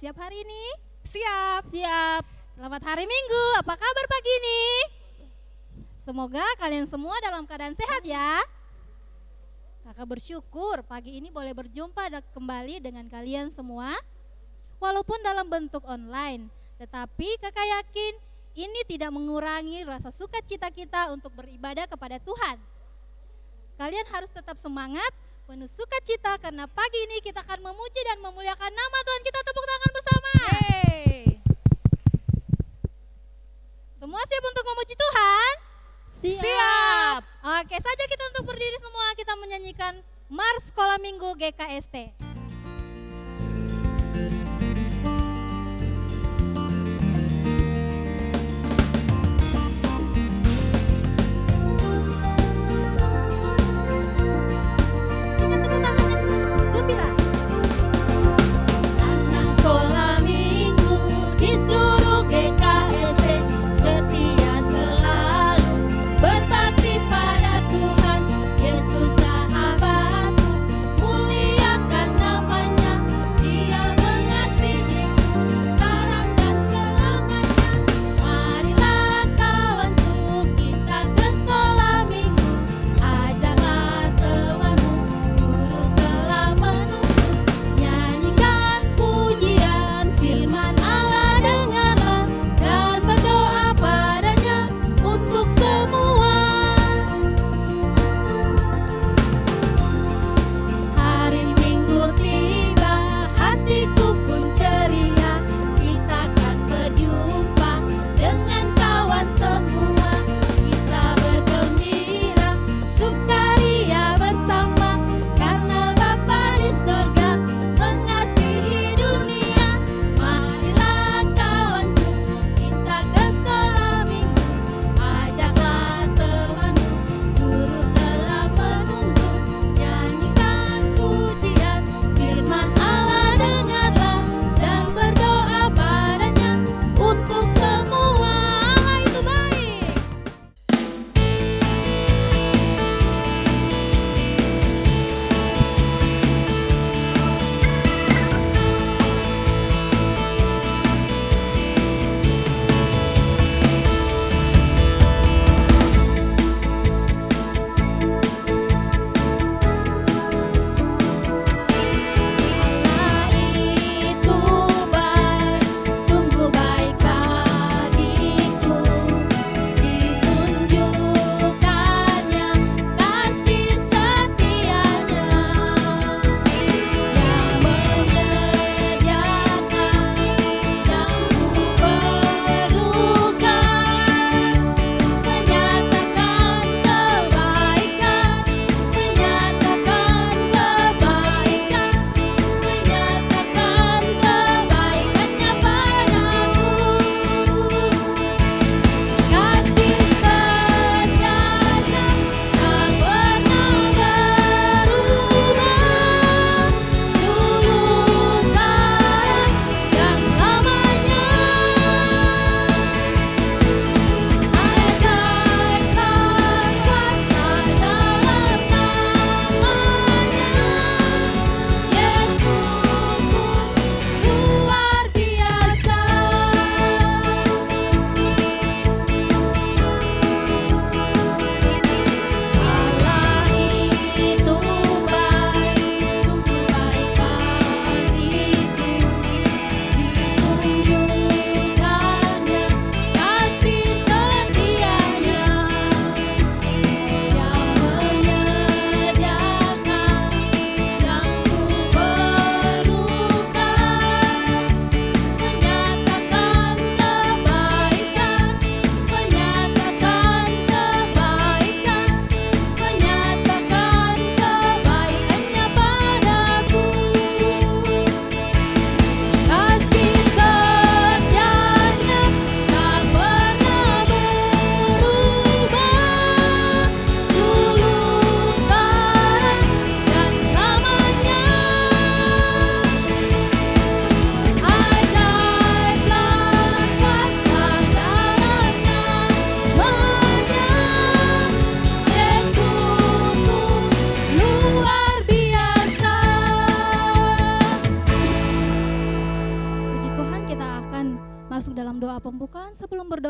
Siap hari ini? Siap. Siap. Selamat hari Minggu, apa kabar pagi ini? Semoga kalian semua dalam keadaan sehat ya. Kakak bersyukur pagi ini boleh berjumpa kembali dengan kalian semua. Walaupun dalam bentuk online, tetapi kakak yakin ini tidak mengurangi rasa sukacita kita untuk beribadah kepada Tuhan. Kalian harus tetap semangat, penuh sukacita karena pagi ini kita akan memuji dan memuliakan nama Tuhan. Kita tepuk tangan bersama. Yeay. Semua siap untuk memuji Tuhan? Siap. Oke, saja kita untuk berdiri semua, kita menyanyikan Mars Sekolah Minggu GKST. Berbakti pada Tuhan, Yesus sahabatku, muliakan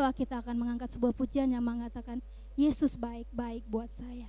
berdoa kita akan mengangkat sebuah pujian yang mengatakan Yesus baik-baik buat saya.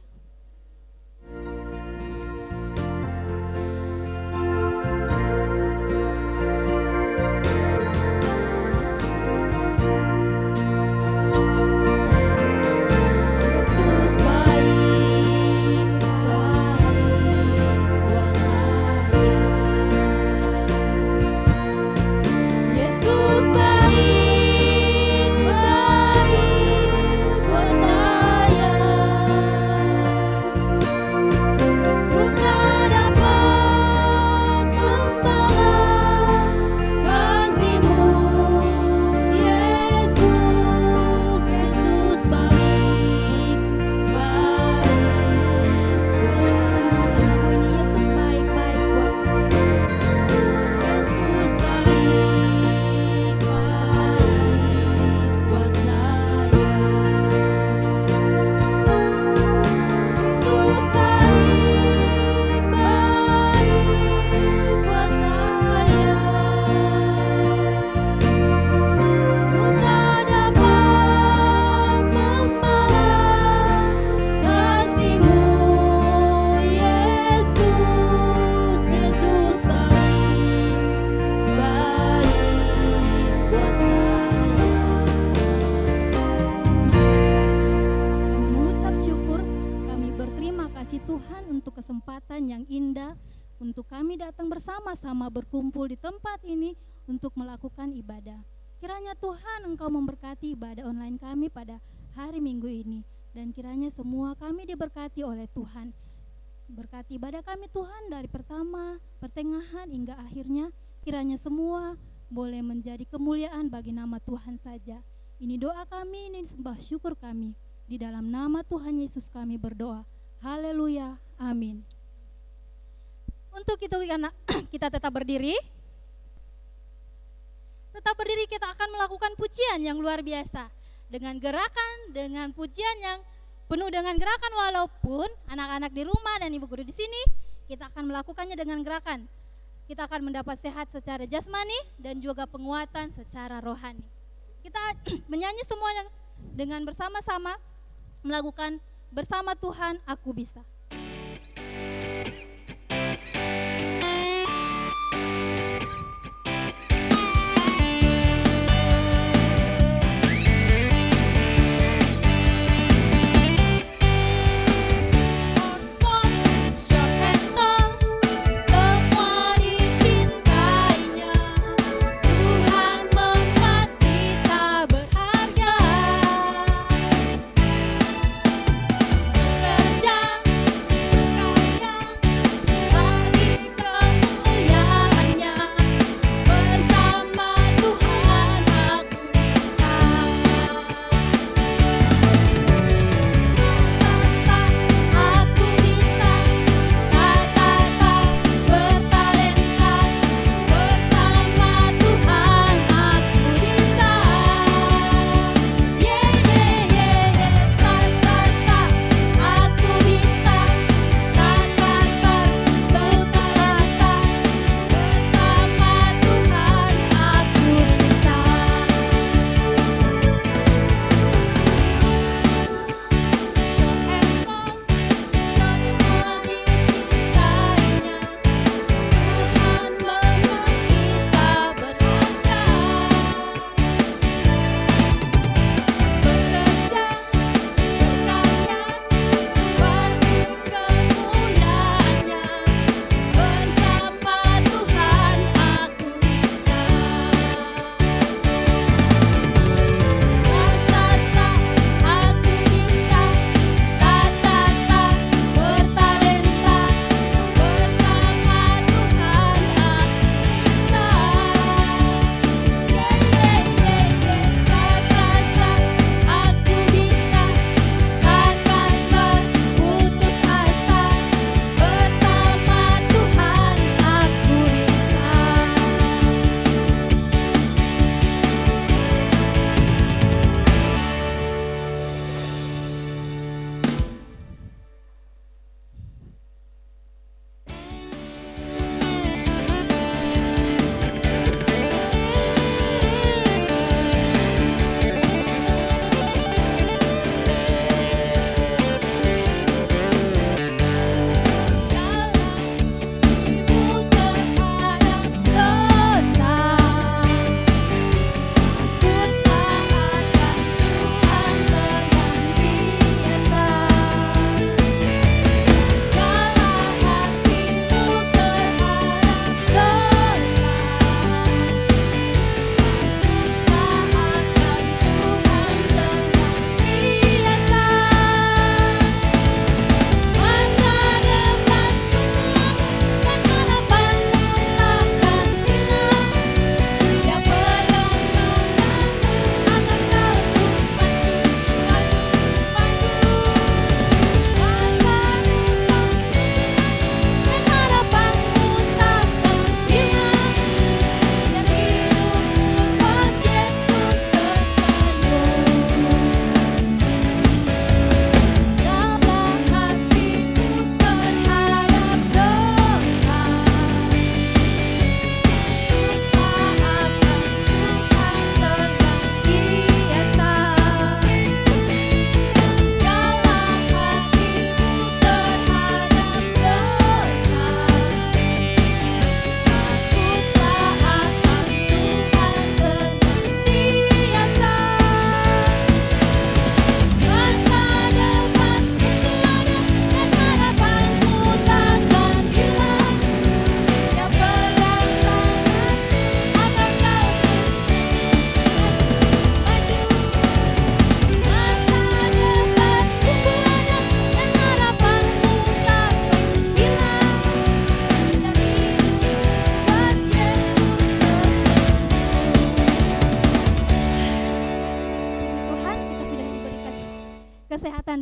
Bersama-sama berkumpul di tempat ini untuk melakukan ibadah. Kiranya Tuhan Engkau memberkati ibadah online kami pada hari Minggu ini, dan kiranya semua kami diberkati oleh Tuhan. Berkati ibadah kami Tuhan dari pertama, pertengahan hingga akhirnya. Kiranya semua boleh menjadi kemuliaan bagi nama Tuhan saja. Ini doa kami, ini sembah syukur kami. Di dalam nama Tuhan Yesus kami berdoa. Haleluya, amin. Untuk itu kita tetap berdiri. Tetap berdiri, kita akan melakukan pujian yang luar biasa. Dengan gerakan, dengan pujian yang penuh dengan gerakan, walaupun anak-anak di rumah dan ibu guru di sini, kita akan melakukannya dengan gerakan. Kita akan mendapat sehat secara jasmani dan juga penguatan secara rohani. Kita menyanyi semua dengan bersama-sama, melakukan bersama Tuhan aku bisa. Berharga.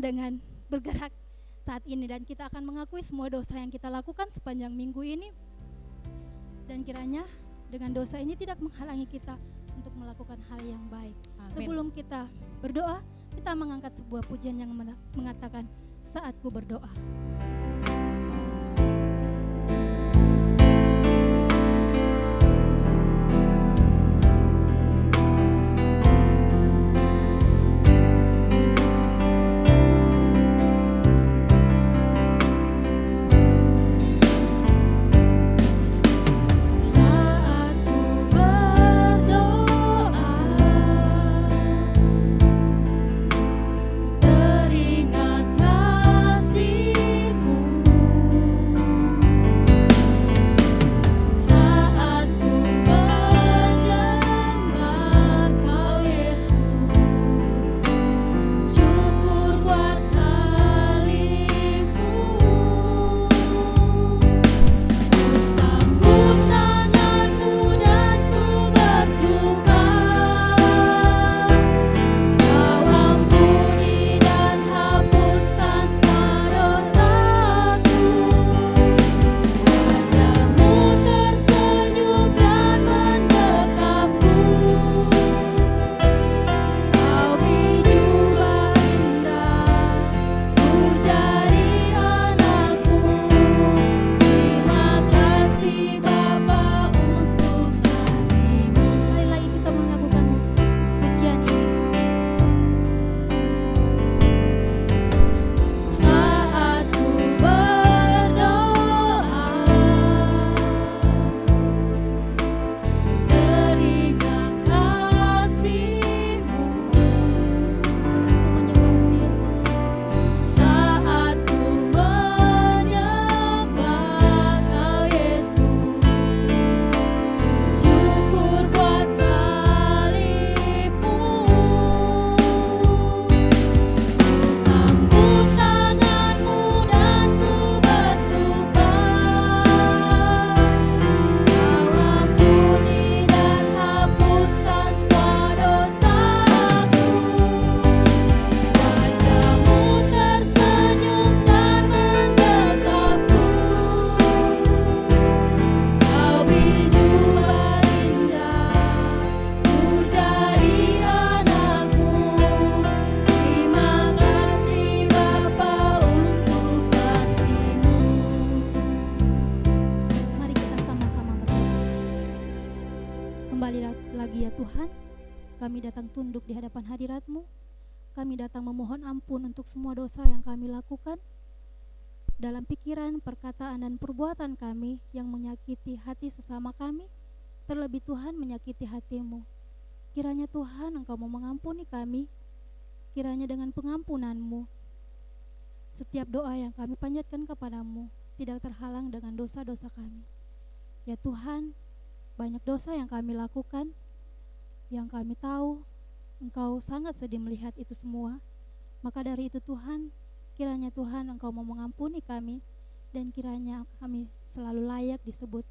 dengan bergerak saat ini, dan kita akan mengakui semua dosa yang kita lakukan sepanjang minggu ini, dan kiranya dengan dosa ini tidak menghalangi kita untuk melakukan hal yang baik. Amin. Sebelum kita berdoa, kita mengangkat sebuah pujian yang mengatakan, saat ku berdoa. lagi ya Tuhan, kami datang tunduk di hadapan hadirat-Mu. Kami datang memohon ampun untuk semua dosa yang kami lakukan dalam pikiran, perkataan, dan perbuatan kami yang menyakiti hati sesama kami, terlebih Tuhan menyakiti hati-Mu. Kiranya Tuhan Engkau mau mengampuni kami, kiranya dengan pengampunan-Mu setiap doa yang kami panjatkan kepadamu tidak terhalang dengan dosa-dosa kami. Ya Tuhan, banyak dosa yang kami lakukan, yang kami tahu Engkau sangat sedih melihat itu semua. Maka dari itu Tuhan, kiranya Tuhan Engkau mau mengampuni kami, dan kiranya kami selalu layak disebut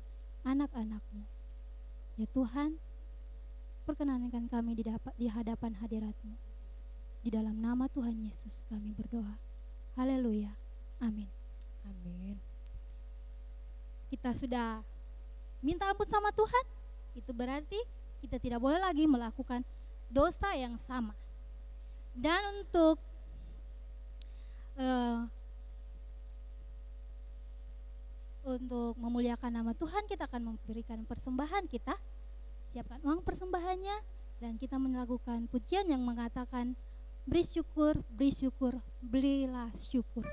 anak-anak-Mu. Ya Tuhan, perkenankan kami di hadapan hadirat-Mu. Di dalam nama Tuhan Yesus kami berdoa. Haleluya. Amin. Amin. Kita sudah minta ampun sama Tuhan, itu berarti kita tidak boleh lagi melakukan dosa yang sama. Dan untuk memuliakan nama Tuhan, kita akan memberikan persembahan kita. Siapkan uang persembahannya, dan kita melakukan pujian yang mengatakan, beri syukur, berilah syukur. Beri syukur,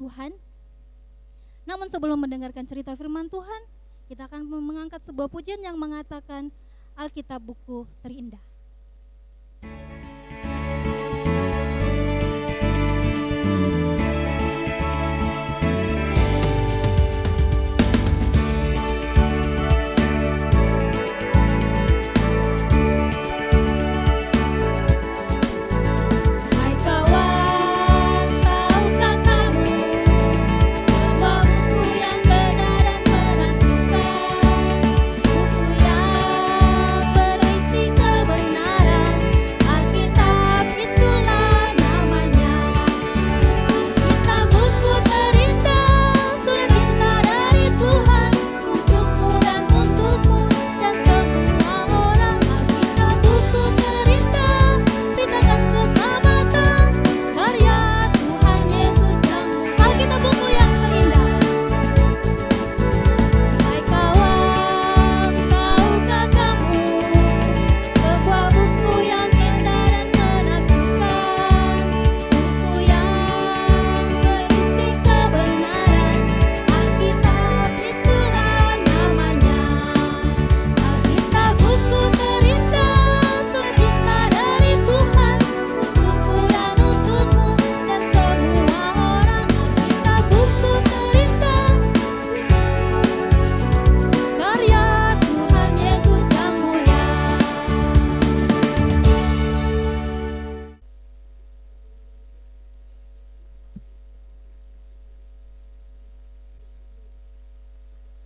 Tuhan. Namun sebelum mendengarkan cerita firman Tuhan, kita akan mengangkat sebuah pujian yang mengatakan Alkitab buku terindah.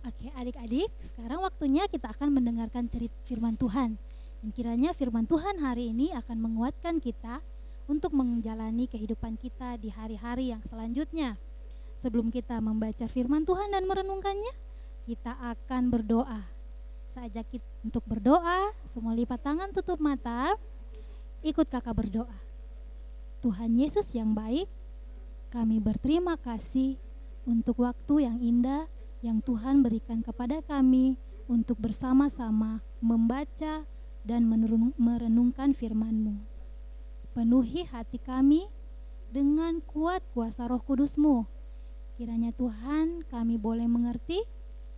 Oke, adik-adik, sekarang waktunya kita akan mendengarkan cerita firman Tuhan. Dan kiranya firman Tuhan hari ini akan menguatkan kita untuk menjalani kehidupan kita di hari-hari yang selanjutnya. Sebelum kita membaca firman Tuhan dan merenungkannya, kita akan berdoa. Saya ajak kita untuk berdoa, semua lipat tangan, tutup mata, ikut kakak berdoa. Tuhan Yesus yang baik, kami berterima kasih untuk waktu yang indah yang Tuhan berikan kepada kami untuk bersama-sama membaca dan merenungkan firman-Mu. Penuhi hati kami dengan kuat kuasa Roh Kudus-Mu. Kiranya Tuhan kami boleh mengerti,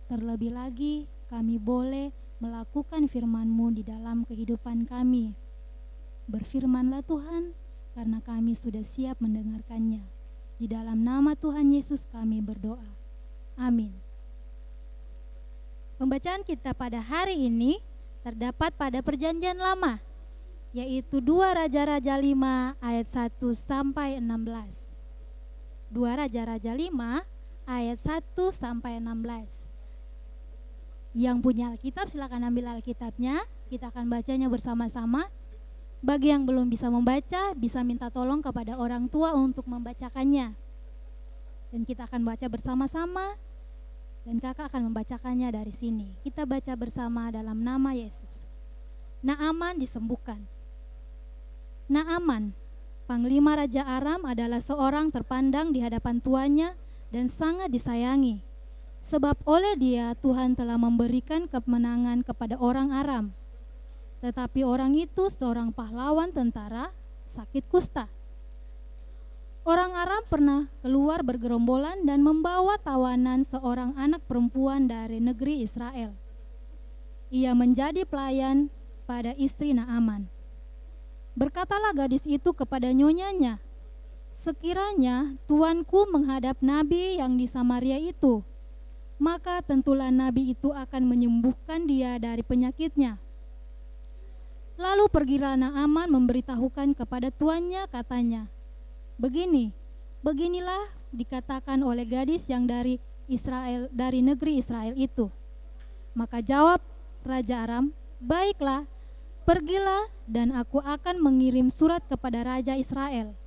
terlebih lagi kami boleh melakukan firman-Mu di dalam kehidupan kami. Berfirmanlah Tuhan, karena kami sudah siap mendengarkannya. Di dalam nama Tuhan Yesus kami berdoa. Amin. Pembacaan kita pada hari ini terdapat pada Perjanjian Lama, yaitu 2 Raja-Raja 5 ayat 1 sampai 16. 2 Raja-Raja 5 ayat 1 sampai 16. Yang punya Alkitab silakan ambil Alkitabnya, kita akan bacanya bersama-sama. Bagi yang belum bisa membaca, bisa minta tolong kepada orang tua untuk membacakannya. Dan kita akan baca bersama-sama. Dan kakak akan membacakannya dari sini. Kita baca bersama dalam nama Yesus. Naaman disembuhkan. Naaman, panglima Raja Aram, adalah seorang terpandang di hadapan tuannya dan sangat disayangi. Sebab oleh dia Tuhan telah memberikan kemenangan kepada orang Aram. Tetapi orang itu seorang pahlawan tentara sakit kusta. Orang Aram pernah keluar bergerombolan dan membawa tawanan seorang anak perempuan dari negeri Israel. Ia menjadi pelayan pada istri Naaman. Berkatalah gadis itu kepada nyonyanya, "Sekiranya tuanku menghadap nabi yang di Samaria itu, maka tentulah nabi itu akan menyembuhkan dia dari penyakitnya." Lalu pergilah Naaman memberitahukan kepada tuannya, katanya, Beginilah dikatakan oleh gadis yang dari negeri Israel itu. Maka jawab Raja Aram, "Baiklah, pergilah dan aku akan mengirim surat kepada Raja Israel."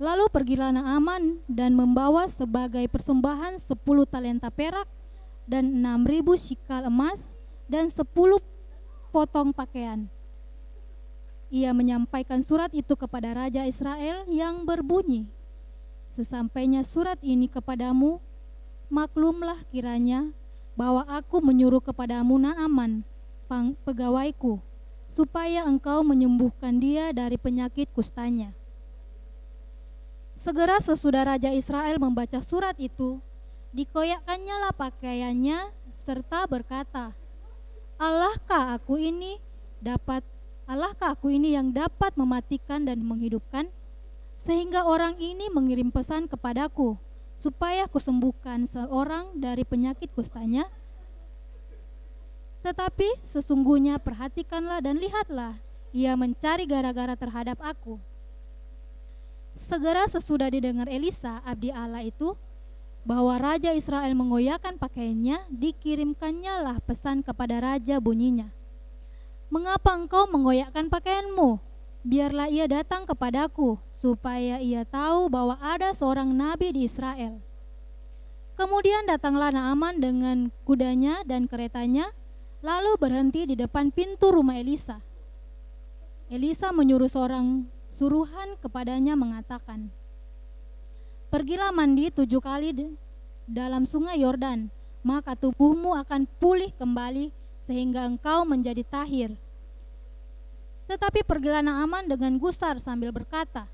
Lalu pergilah Naaman dan membawa sebagai persembahan 10 talenta perak dan 6.000 shikal emas dan 10 potong pakaian. Ia menyampaikan surat itu kepada Raja Israel yang berbunyi, "Sesampainya surat ini kepadamu, maklumlah kiranya bahwa aku menyuruh kepadamu Naaman, pegawaiku, supaya engkau menyembuhkan dia dari penyakit kustanya." Segera sesudah Raja Israel membaca surat itu, dikoyakkannya lah pakaiannya serta berkata, Allahkah aku ini yang dapat mematikan dan menghidupkan? Sehingga orang ini mengirim pesan kepadaku supaya kusembuhkan seorang dari penyakit kustanya. Tetapi sesungguhnya perhatikanlah dan lihatlah, ia mencari gara-gara terhadap aku. Segera sesudah didengar Elisa, abdi Allah itu, bahwa Raja Israel mengoyakkan pakaiannya, dikirimkannya lah pesan kepada raja bunyinya, mengapa engkau mengoyakkan pakaianmu? Biarlah ia datang kepadaku, supaya ia tahu bahwa ada seorang nabi di Israel. Kemudian datanglah Naaman dengan kudanya dan keretanya, lalu berhenti di depan pintu rumah Elisa. Elisa menyuruh seorang suruhan kepadanya mengatakan, pergilah mandi 7 kali dalam sungai Yordan, maka tubuhmu akan pulih kembali sehingga engkau menjadi tahir. Tetapi pergilah Naaman dengan gusar sambil berkata,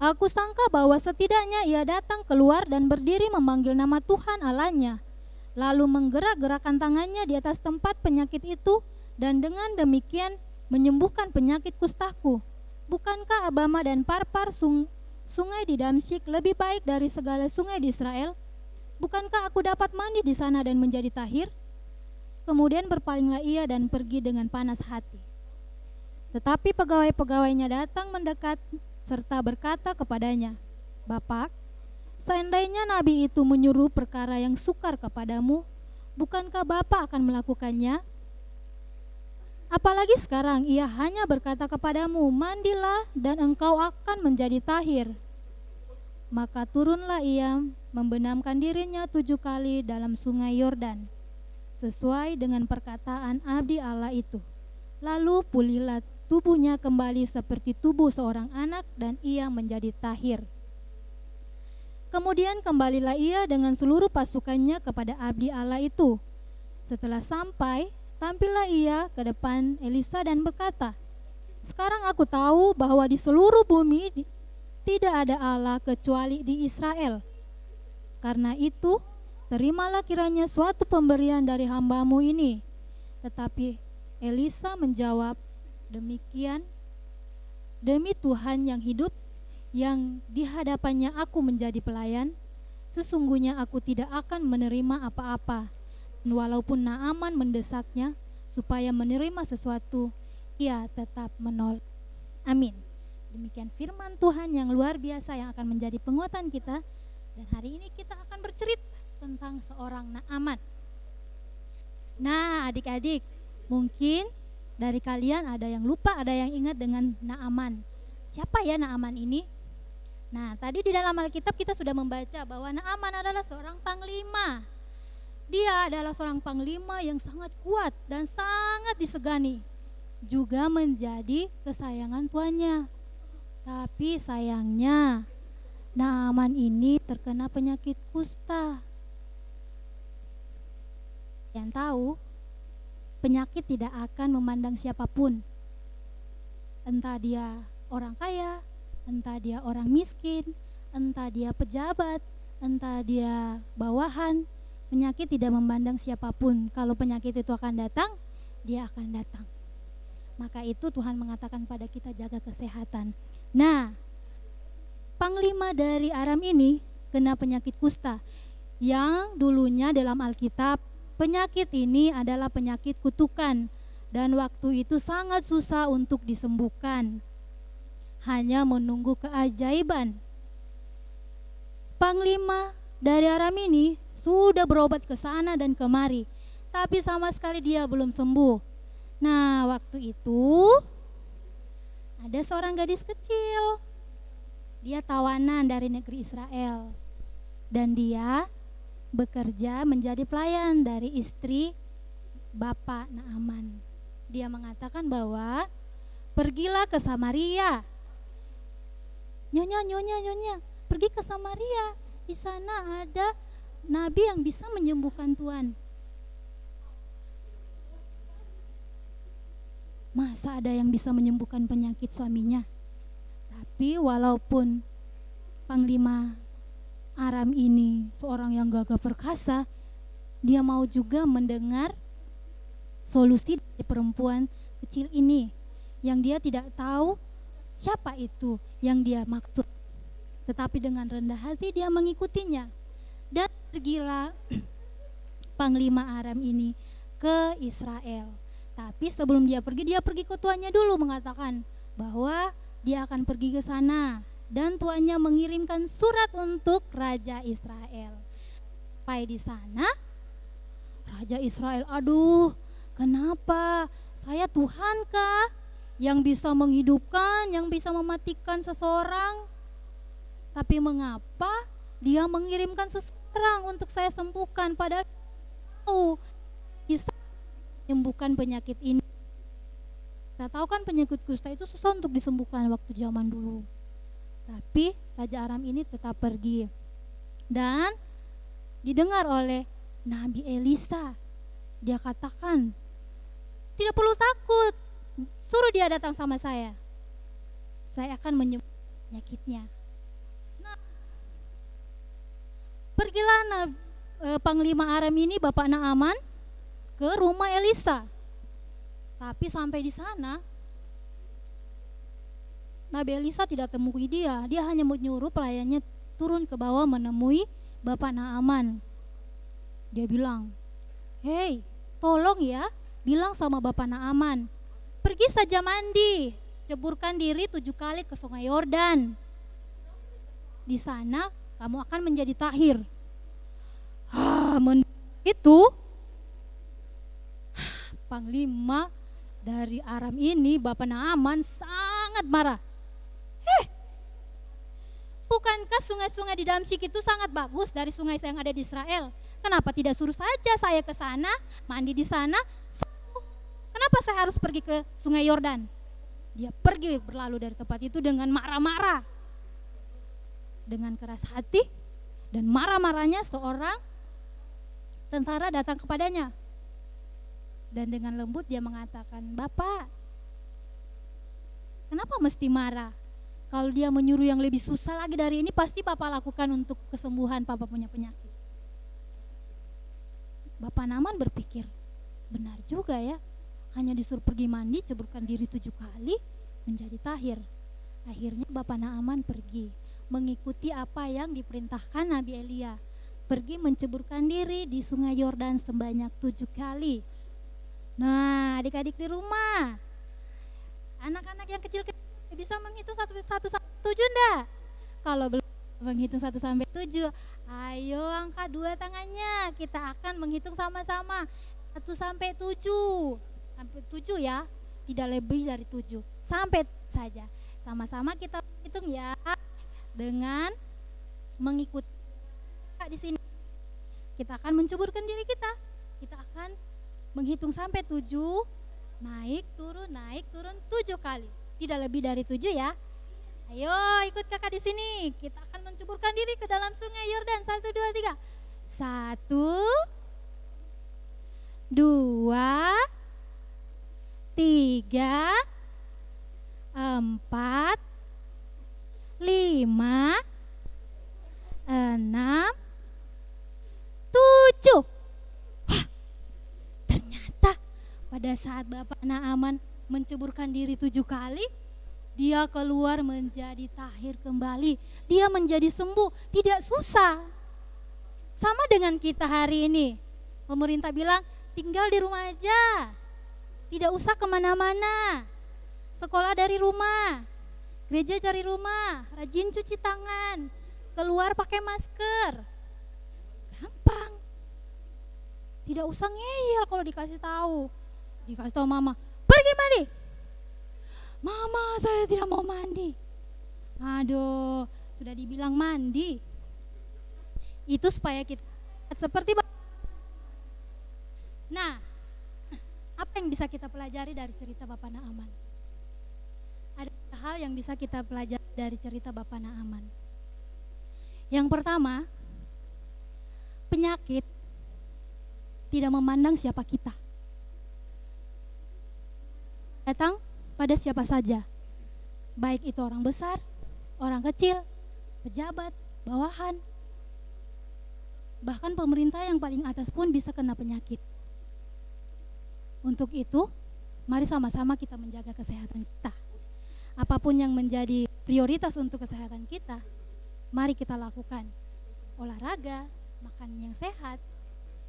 aku sangka bahwa setidaknya ia datang keluar dan berdiri memanggil nama Tuhan Allahnya, lalu menggerak-gerakkan tangannya di atas tempat penyakit itu, dan dengan demikian menyembuhkan penyakit kustaku. Bukankah Abama dan Parpar sungai di Damsyik lebih baik dari segala sungai di Israel? Bukankah aku dapat mandi di sana dan menjadi tahir? Kemudian berpalinglah ia dan pergi dengan panas hati. Tetapi pegawai-pegawainya datang mendekat serta berkata kepadanya, Bapak, seandainya nabi itu menyuruh perkara yang sukar kepadamu, bukankah Bapak akan melakukannya? Apalagi sekarang ia hanya berkata kepadamu, mandilah dan engkau akan menjadi tahir. Maka turunlah ia membenamkan dirinya 7 kali dalam sungai Yordan, sesuai dengan perkataan abdi Allah itu. Lalu pulihlah tubuhnya kembali seperti tubuh seorang anak dan ia menjadi tahir. Kemudian kembalilah ia dengan seluruh pasukannya kepada abdi Allah itu. Setelah sampai, tampillah ia ke depan Elisa dan berkata, sekarang aku tahu bahwa di seluruh bumi tidak ada Allah kecuali di Israel. Karena itu, terimalah kiranya suatu pemberian dari hambamu ini. Tetapi Elisa menjawab, demikian, demi Tuhan yang hidup, yang di hadapannya aku menjadi pelayan, sesungguhnya aku tidak akan menerima apa-apa. Walaupun Naaman mendesaknya supaya menerima sesuatu, ia tetap menolak. Amin. Demikian firman Tuhan yang luar biasa yang akan menjadi penguatan kita. Dan hari ini kita akan bercerita tentang seorang Naaman. Nah, adik-adik, mungkin dari kalian ada yang lupa, ada yang ingat dengan Naaman. Siapa ya Naaman ini? Nah, tadi di dalam Alkitab kita sudah membaca bahwa Naaman adalah seorang panglima. Dia adalah seorang panglima yang sangat kuat dan sangat disegani, juga menjadi kesayangan tuannya. Tapi sayangnya Naaman ini terkena penyakit kusta. Yang tahu, penyakit tidak akan memandang siapapun. Entah dia orang kaya, entah dia orang miskin, entah dia pejabat, entah dia bawahan. Penyakit tidak memandang siapapun. Kalau penyakit itu akan datang, dia akan datang. Maka itu Tuhan mengatakan pada kita, jaga kesehatan. Nah, panglima dari Aram ini kena penyakit kusta, yang dulunya dalam Alkitab penyakit ini adalah penyakit kutukan, dan waktu itu sangat susah untuk disembuhkan, hanya menunggu keajaiban. Panglima dari Aram ini sudah berobat ke sana dan kemari, tapi sama sekali dia belum sembuh. Nah, waktu itu ada seorang gadis kecil. Dia tawanan dari negeri Israel, dan dia bekerja menjadi pelayan dari istri bapak Naaman. Dia mengatakan bahwa pergilah ke Samaria. Nyonya, pergi ke Samaria. Di sana ada nabi yang bisa menyembuhkan Tuhan. Masa ada yang bisa menyembuhkan penyakit suaminya? Tapi walaupun Panglima Aram ini seorang yang gagah perkasa, dia mau juga mendengar solusi dari perempuan kecil ini yang dia tidak tahu siapa itu yang dia maksud. Tetapi dengan rendah hati dia mengikutinya. Dan pergilah Panglima Aram ini ke Israel. Tapi sebelum dia pergi ke tuannya dulu mengatakan bahwa dia akan pergi ke sana, dan tuannya mengirimkan surat untuk Raja Israel. Sampai di sana, Raja Israel, aduh, kenapa? Saya Tuhankah yang bisa menghidupkan, yang bisa mematikan seseorang? Tapi mengapa dia mengirimkan seseorang untuk saya sembuhkan, padahal bisa menyembuhkan penyakit ini? Kita tahu kan penyakit kusta itu susah untuk disembuhkan waktu zaman dulu. Tapi Raja Aram ini tetap pergi. Dan didengar oleh Nabi Elisa. Dia katakan, tidak perlu takut, suruh dia datang sama saya akan menyembuhkan penyakitnya. Nah, pergilah Panglima Aram ini, Bapak Naaman, ke rumah Elisa. Tapi sampai di sana Nabi Elisa tidak temui dia. Dia hanya menyuruh pelayannya turun ke bawah menemui Bapak Naaman. Dia bilang, "Hei, tolong ya, bilang sama Bapak Naaman, pergi saja mandi, ceburkan diri 7 kali ke Sungai Yordan. Di sana kamu akan menjadi tahir." Itu Panglima dari Aram ini, Bapak Naaman, sangat marah. Bukankah sungai-sungai di Damsyik itu sangat bagus dari sungai yang ada di Israel? Kenapa tidak suruh saja saya ke sana, mandi di sana? Kenapa saya harus pergi ke Sungai Yordan? Dia pergi berlalu dari tempat itu dengan marah-marah, dengan keras hati, dan marah-marahnya seorang tentara datang kepadanya. Dan dengan lembut dia mengatakan, "Bapak, kenapa mesti marah? Kalau dia menyuruh yang lebih susah lagi dari ini, pasti Bapak lakukan untuk kesembuhan Bapak punya penyakit." Bapak Naaman berpikir, benar juga ya, hanya disuruh pergi mandi, ceburkan diri 7 kali, menjadi tahir. Akhirnya Bapak Naaman pergi, mengikuti apa yang diperintahkan Nabi Elia. Pergi menceburkan diri di Sungai Yordan sebanyak 7 kali. Nah, adik-adik di rumah, anak-anak yang kecil-kecil bisa menghitung 1 sampai 7 enggak? Kalau belum menghitung 1 sampai 7, ayo angkat 2 tangannya. Kita akan menghitung sama-sama 1 sampai 7. Sampai 7 ya, tidak lebih dari 7. Sampai saja. Sama-sama kita hitung ya, dengan mengikuti di sini. Kita akan menceburkan diri kita. Kita akan menghitung sampai 7, naik turun 7 kali. Tidak lebih dari 7 ya. Ayo ikut kakak di sini. Kita akan menceburkan diri ke dalam Sungai Yordan. 1, 2, 3. 1, 2, 3, 4, 5, 6, 7. Wah, ternyata pada saat Bapak Naaman menceburkan diri 7 kali, dia keluar menjadi tahir kembali. Dia menjadi sembuh, tidak susah. Sama dengan kita hari ini. Pemerintah bilang tinggal di rumah aja, tidak usah kemana-mana. Sekolah dari rumah, gereja dari rumah, rajin cuci tangan, keluar pakai masker. Gampang. Tidak usah ngeyel kalau dikasih tahu. Dikasih tahu mama, pergi mandi. Mama, saya tidak mau mandi. Aduh, sudah dibilang mandi. Itu supaya kita seperti. Nah, apa yang bisa kita pelajari dari cerita Bapak Naaman? Ada hal yang bisa kita pelajari dari cerita Bapak Naaman. Yang pertama, penyakit tidak memandang siapa kita. Datang pada siapa saja. baik itu orang besar, orang kecil, pejabat, bawahan, bahkan pemerintah yang paling atas pun bisa kena penyakit. Untuk itu, mari sama-sama kita menjaga kesehatan kita. Apapun yang menjadi prioritas untuk kesehatan kita, mari kita lakukan. Olahraga, makan yang sehat,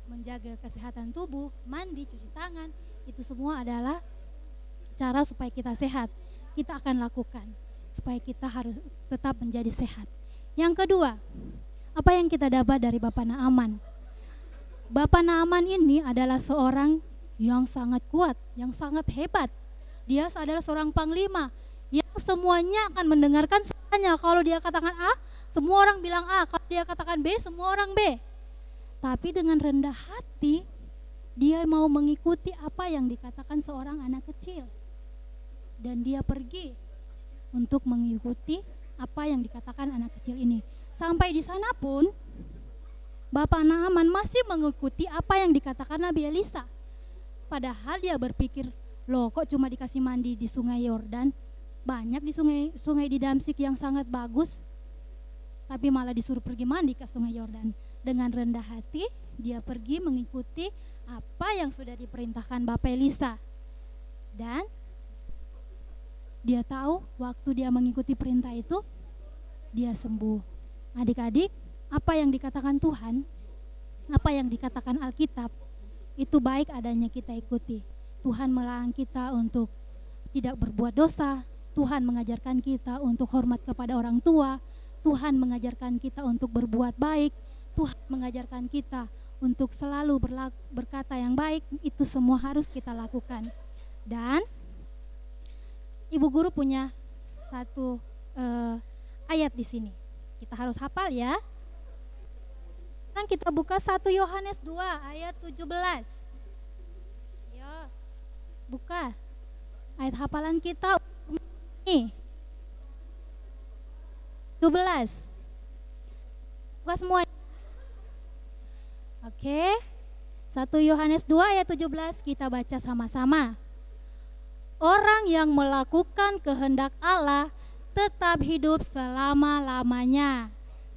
menjaga kesehatan tubuh, mandi, cuci tangan, itu semua adalah cara supaya kita sehat. Kita akan lakukan supaya kita harus tetap menjadi sehat. Yang kedua, apa yang kita dapat dari Bapak Naaman? Bapak Naaman ini adalah seorang yang sangat kuat, yang sangat hebat. Dia adalah seorang panglima yang semuanya akan mendengarkan suaranya. Kalau dia katakan A, semua orang bilang A. Kalau dia katakan B, semua orang B. Tapi dengan rendah hati, dia mau mengikuti apa yang dikatakan seorang anak kecil. Dan dia pergi untuk mengikuti apa yang dikatakan anak kecil ini. Sampai di sana pun, Bapak Naaman masih mengikuti apa yang dikatakan Nabi Elisa. Padahal dia berpikir, loh kok cuma dikasih mandi di sungai Yordan, banyak di sungai di Damsyik yang sangat bagus, tapi malah disuruh pergi mandi ke sungai Yordan. Dengan rendah hati, dia pergi mengikuti apa yang sudah diperintahkan Bapak Elisa. Dan dia tahu waktu dia mengikuti perintah itu, dia sembuh. Adik-adik, apa yang dikatakan Tuhan, apa yang dikatakan Alkitab, itu baik adanya kita ikuti. Tuhan melarang kita untuk tidak berbuat dosa. Tuhan mengajarkan kita untuk hormat kepada orang tua. Tuhan mengajarkan kita untuk berbuat baik. Tuhan mengajarkan kita untuk selalu berkata yang baik. Itu semua harus kita lakukan. Dan Ibu Guru punya satu ayat di sini. Kita harus hafal ya. Sekarang kita buka 1 Yohanes 2 ayat 17. Ya, buka ayat hafalan kita ini 17. Buka semua. Oke, 1 Yohanes 2 ayat 17 kita baca sama-sama. Orang yang melakukan kehendak Allah tetap hidup selama-lamanya.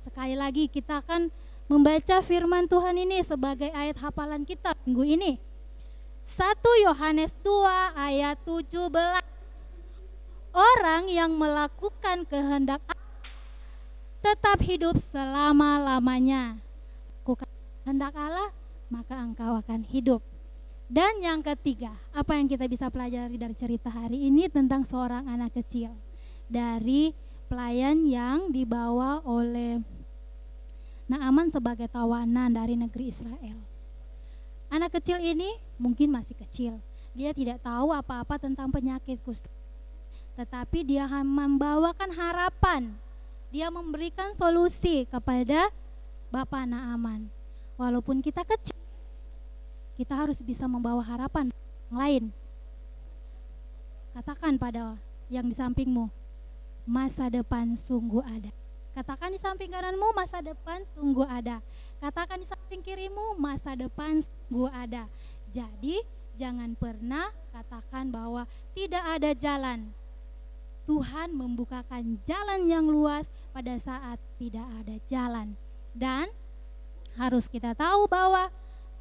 Sekali lagi kita akan membaca firman Tuhan ini sebagai ayat hafalan kita minggu ini. 1 Yohanes 2 ayat 17. Orang yang melakukan kehendak Allah tetap hidup selama-lamanya. Lakukan kehendak Allah, maka engkau akan hidup. Dan yang ketiga, apa yang kita bisa pelajari dari cerita hari ini tentang seorang anak kecil, dari pelayan yang dibawa oleh Naaman sebagai tawanan dari negeri Israel. Anak kecil ini mungkin masih kecil, dia tidak tahu apa-apa tentang penyakit kusta, tetapi dia membawakan harapan. Dia memberikan solusi kepada Bapak Naaman. Walaupun kita kecil, kita harus bisa membawa harapan yang lain. Katakan pada yang di sampingmu, masa depan sungguh ada. Katakan di samping kananmu, masa depan sungguh ada. Katakan di samping kirimu, masa depan sungguh ada. Jadi jangan pernah katakan bahwa tidak ada jalan. Tuhan membukakan jalan yang luas pada saat tidak ada jalan. Dan harus kita tahu bahwa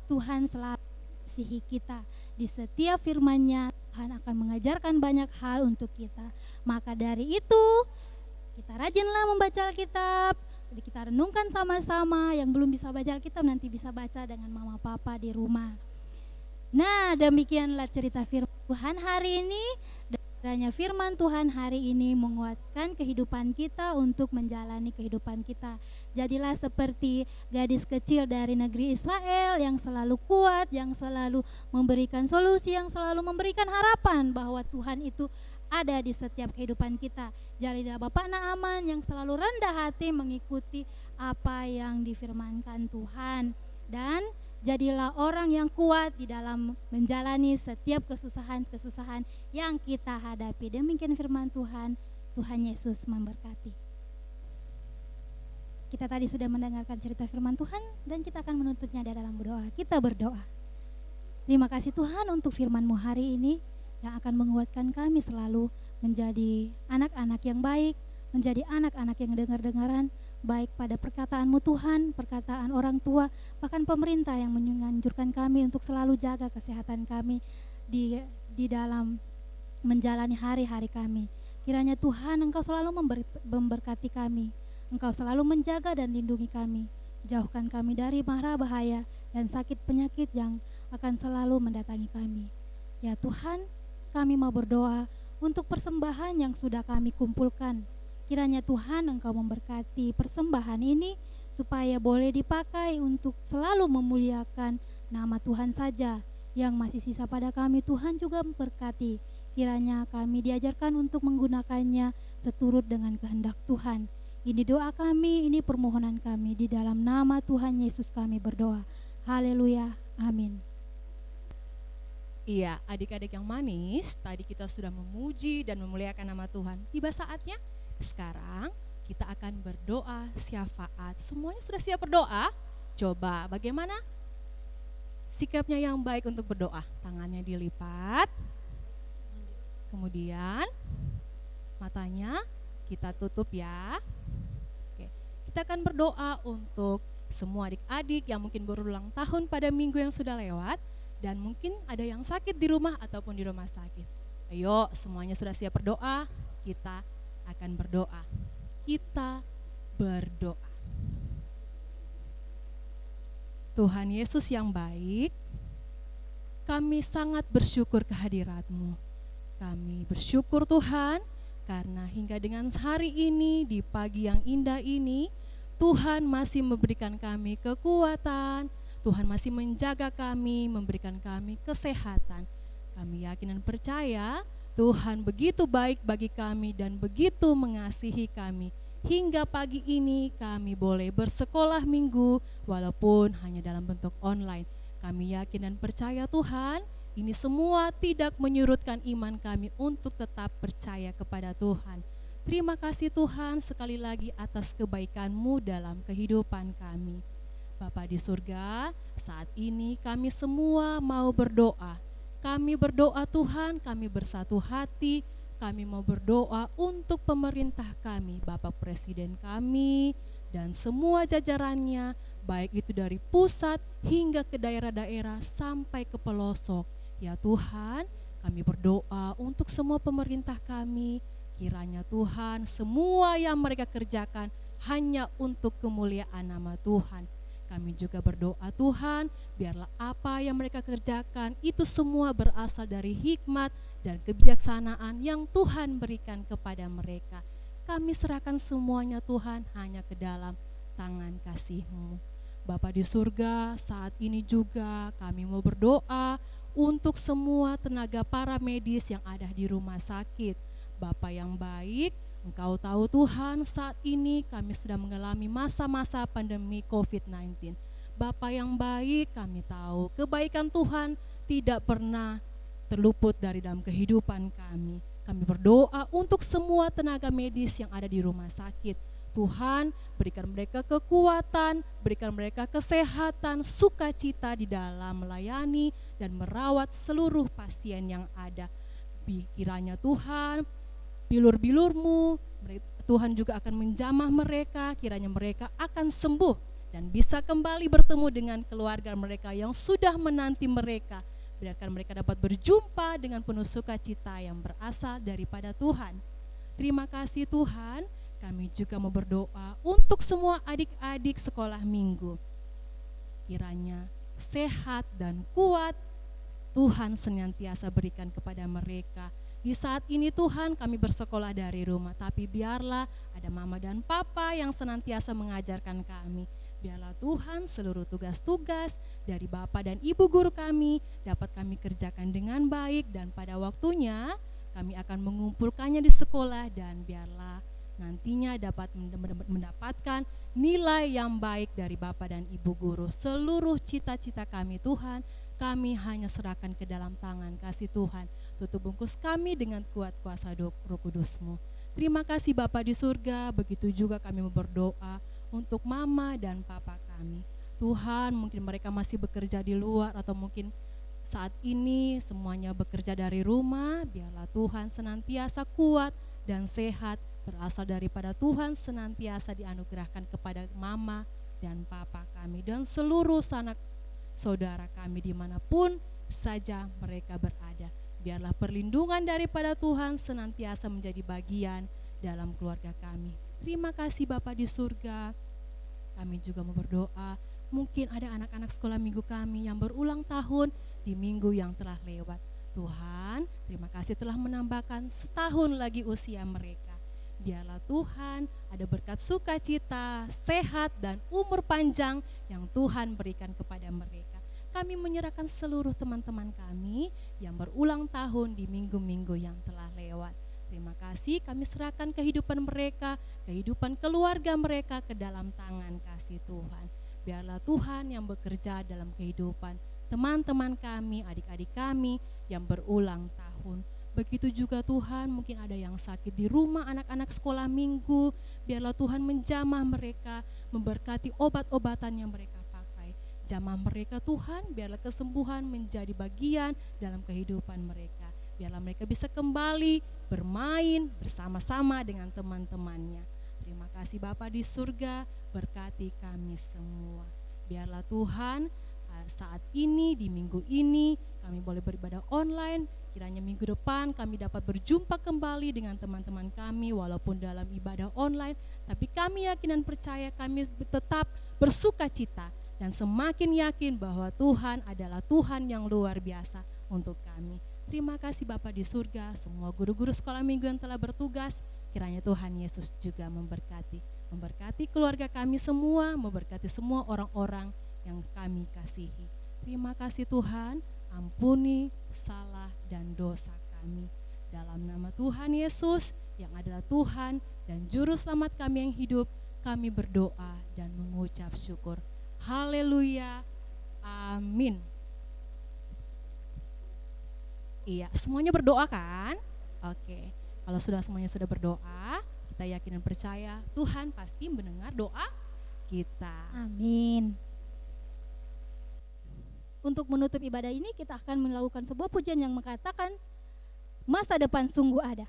Tuhan selalu mengasihi kita. Di setiap firman-Nya Tuhan akan mengajarkan banyak hal untuk kita. Maka dari itu kita rajinlah membaca Alkitab. Jadi kita renungkan sama-sama. Yang belum bisa baca Alkitab nanti bisa baca dengan mama papa di rumah. Nah, demikianlah cerita firman Tuhan hari ini. Kiranya firman Tuhan hari ini menguatkan kehidupan kita untuk menjalani kehidupan kita. Jadilah seperti gadis kecil dari negeri Israel yang selalu kuat, yang selalu memberikan solusi, yang selalu memberikan harapan bahwa Tuhan itu ada di setiap kehidupan kita. Jadilah Bapak Naaman yang selalu rendah hati mengikuti apa yang difirmankan Tuhan. Dan jadilah orang yang kuat di dalam menjalani setiap kesusahan-kesusahan yang kita hadapi. Demikian firman Tuhan. Tuhan Yesus memberkati. Kita tadi sudah mendengarkan cerita firman Tuhan dan kita akan menutupnya dalam berdoa. Kita berdoa. Terima kasih Tuhan untuk firman-Mu hari ini yang akan menguatkan kami selalu menjadi anak-anak yang baik, menjadi anak-anak yang dengar-dengaran, baik pada perkataan-Mu Tuhan, perkataan orang tua, bahkan pemerintah yang menganjurkan kami untuk selalu jaga kesehatan kami di dalam menjalani hari-hari kami. Kiranya Tuhan Engkau selalu memberkati kami, Engkau selalu menjaga dan lindungi kami, jauhkan kami dari mara bahaya dan sakit penyakit yang akan selalu mendatangi kami. Ya Tuhan, kami mau berdoa untuk persembahan yang sudah kami kumpulkan. Kiranya Tuhan Engkau memberkati persembahan ini supaya boleh dipakai untuk selalu memuliakan nama Tuhan saja. Yang masih sisa pada kami Tuhan juga memberkati. Kiranya kami diajarkan untuk menggunakannya seturut dengan kehendak Tuhan. Ini doa kami, ini permohonan kami, di dalam nama Tuhan Yesus kami berdoa. Haleluya, amin. Iya, adik-adik yang manis, tadi kita sudah memuji dan memuliakan nama Tuhan. Tiba saatnya sekarang kita akan berdoa syafaat. Semuanya sudah siap berdoa? Coba bagaimana sikapnya yang baik untuk berdoa? Tangannya dilipat, kemudian matanya kita tutup ya. Oke, kita akan berdoa untuk semua adik-adik yang mungkin berulang tahun pada minggu yang sudah lewat, dan mungkin ada yang sakit di rumah ataupun di rumah sakit. Ayo, semuanya sudah siap berdoa? Kita akan berdoa. Kita berdoa. Tuhan Yesus yang baik, kami sangat bersyukur kehadirat-Mu. Kami bersyukur Tuhan, karena hingga dengan hari ini, di pagi yang indah ini, Tuhan masih memberikan kami kekuatan, Tuhan masih menjaga kami, memberikan kami kesehatan. Kami yakin dan percaya Tuhan begitu baik bagi kami dan begitu mengasihi kami. Hingga pagi ini kami boleh bersekolah minggu walaupun hanya dalam bentuk online. Kami yakin dan percaya Tuhan, ini semua tidak menyurutkan iman kami untuk tetap percaya kepada Tuhan. Terima kasih Tuhan sekali lagi atas kebaikan-Mu dalam kehidupan kami. Bapa di surga, saat ini kami semua mau berdoa. Kami berdoa Tuhan, kami bersatu hati, kami mau berdoa untuk pemerintah kami, Bapak Presiden kami, dan semua jajarannya, baik itu dari pusat hingga ke daerah-daerah sampai ke pelosok. Ya Tuhan, kami berdoa untuk semua pemerintah kami, kiranya Tuhan semua yang mereka kerjakan hanya untuk kemuliaan nama Tuhan. Kami juga berdoa Tuhan, biarlah apa yang mereka kerjakan itu semua berasal dari hikmat dan kebijaksanaan yang Tuhan berikan kepada mereka. Kami serahkan semuanya Tuhan hanya ke dalam tangan kasih-Mu. Bapa di surga, saat ini juga kami mau berdoa untuk semua tenaga para medis yang ada di rumah sakit. Bapa yang baik, Engkau tahu Tuhan, saat ini kami sedang mengalami masa-masa pandemi COVID-19. Bapa yang baik, kami tahu kebaikan Tuhan tidak pernah terluput dari dalam kehidupan kami. Kami berdoa untuk semua tenaga medis yang ada di rumah sakit. Tuhan, berikan mereka kekuatan, berikan mereka kesehatan, sukacita di dalam melayani dan merawat seluruh pasien yang ada. Kiranya Tuhan, bilur-bilur-Mu, Tuhan juga akan menjamah mereka, kiranya mereka akan sembuh dan bisa kembali bertemu dengan keluarga mereka yang sudah menanti mereka. Biarkan mereka dapat berjumpa dengan penuh sukacita yang berasal daripada Tuhan. Terima kasih Tuhan, kami juga mau berdoa untuk semua adik-adik sekolah minggu. Kiranya sehat dan kuat Tuhan senantiasa berikan kepada mereka. Di saat ini Tuhan kami bersekolah dari rumah, tapi biarlah ada mama dan papa yang senantiasa mengajarkan kami. Biarlah Tuhan seluruh tugas-tugas dari Bapak dan Ibu guru kami dapat kami kerjakan dengan baik, dan pada waktunya kami akan mengumpulkannya di sekolah, dan biarlah nantinya dapat mendapatkan nilai yang baik dari Bapak dan Ibu guru. Seluruh cita-cita kami Tuhan, kami hanya serahkan ke dalam tangan kasih Tuhan. Tutup bungkus kami dengan kuat kuasa Roh Kudus-Mu. Terima kasih Bapa di surga, begitu juga kami berdoa untuk mama dan papa kami. Tuhan, mungkin mereka masih bekerja di luar atau mungkin saat ini semuanya bekerja dari rumah, biarlah Tuhan senantiasa kuat dan sehat, berasal daripada Tuhan senantiasa dianugerahkan kepada mama dan papa kami dan seluruh sanak saudara kami dimanapun saja mereka berada. Biarlah perlindungan daripada Tuhan senantiasa menjadi bagian dalam keluarga kami. Terima kasih Bapa di surga. Kami juga mau berdoa, mungkin ada anak-anak sekolah minggu kami yang berulang tahun di minggu yang telah lewat. Tuhan, terima kasih telah menambahkan setahun lagi usia mereka. Biarlah Tuhan ada berkat sukacita, sehat, dan umur panjang yang Tuhan berikan kepada mereka. Kami menyerahkan seluruh teman-teman kami yang berulang tahun di minggu-minggu yang telah lewat. Terima kasih, kami serahkan kehidupan mereka, kehidupan keluarga mereka ke dalam tangan kasih Tuhan. Biarlah Tuhan yang bekerja dalam kehidupan teman-teman kami, adik-adik kami yang berulang tahun. Begitu juga Tuhan, mungkin ada yang sakit di rumah anak-anak sekolah minggu. Biarlah Tuhan menjamah mereka, memberkati obat-obatan yang mereka pakai. Jamah mereka Tuhan, biarlah kesembuhan menjadi bagian dalam kehidupan mereka. Biarlah mereka bisa kembali bermain bersama-sama dengan teman-temannya. Terima kasih Bapa di surga, berkati kami semua. Biarlah Tuhan saat ini, di minggu ini, kami boleh beribadah online. Kiranya minggu depan kami dapat berjumpa kembali dengan teman-teman kami walaupun dalam ibadah online. Tapi kami yakin dan percaya kami tetap bersuka cita dan semakin yakin bahwa Tuhan adalah Tuhan yang luar biasa untuk kami. Terima kasih Bapa di surga, semua guru-guru sekolah minggu yang telah bertugas, kiranya Tuhan Yesus juga memberkati keluarga kami semua, memberkati semua orang-orang yang kami kasihi. Terima kasih Tuhan, ampuni salah dan dosa kami. Dalam nama Tuhan Yesus yang adalah Tuhan dan Juru Selamat kami yang hidup, kami berdoa dan mengucap syukur. Haleluya, amin. Iya, semuanya berdoa kan? Oke, kalau semuanya sudah berdoa, kita yakin dan percaya Tuhan pasti mendengar doa kita. Amin. Untuk menutup ibadah ini kita akan melakukan sebuah pujian yang mengatakan masa depan sungguh ada.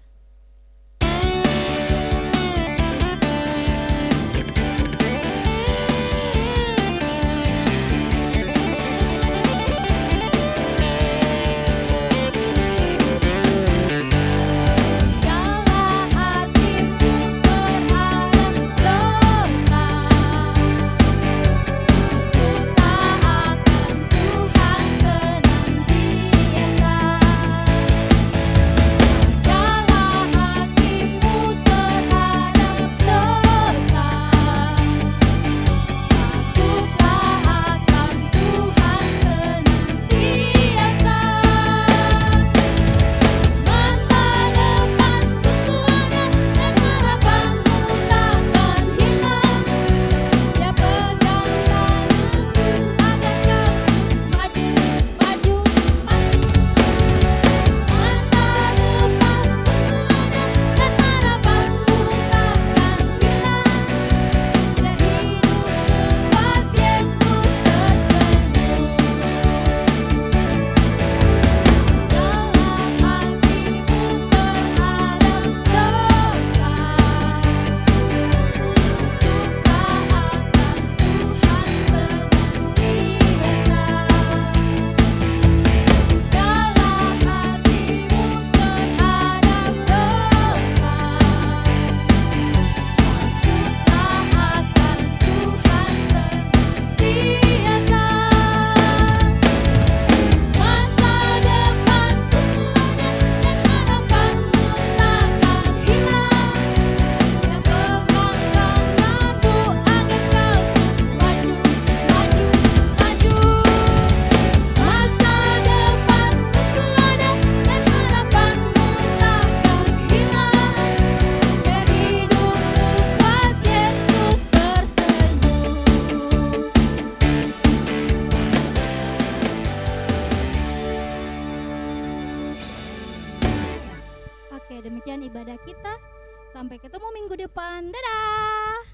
Oke, demikian ibadah kita. Sampai ketemu minggu depan. Dadah.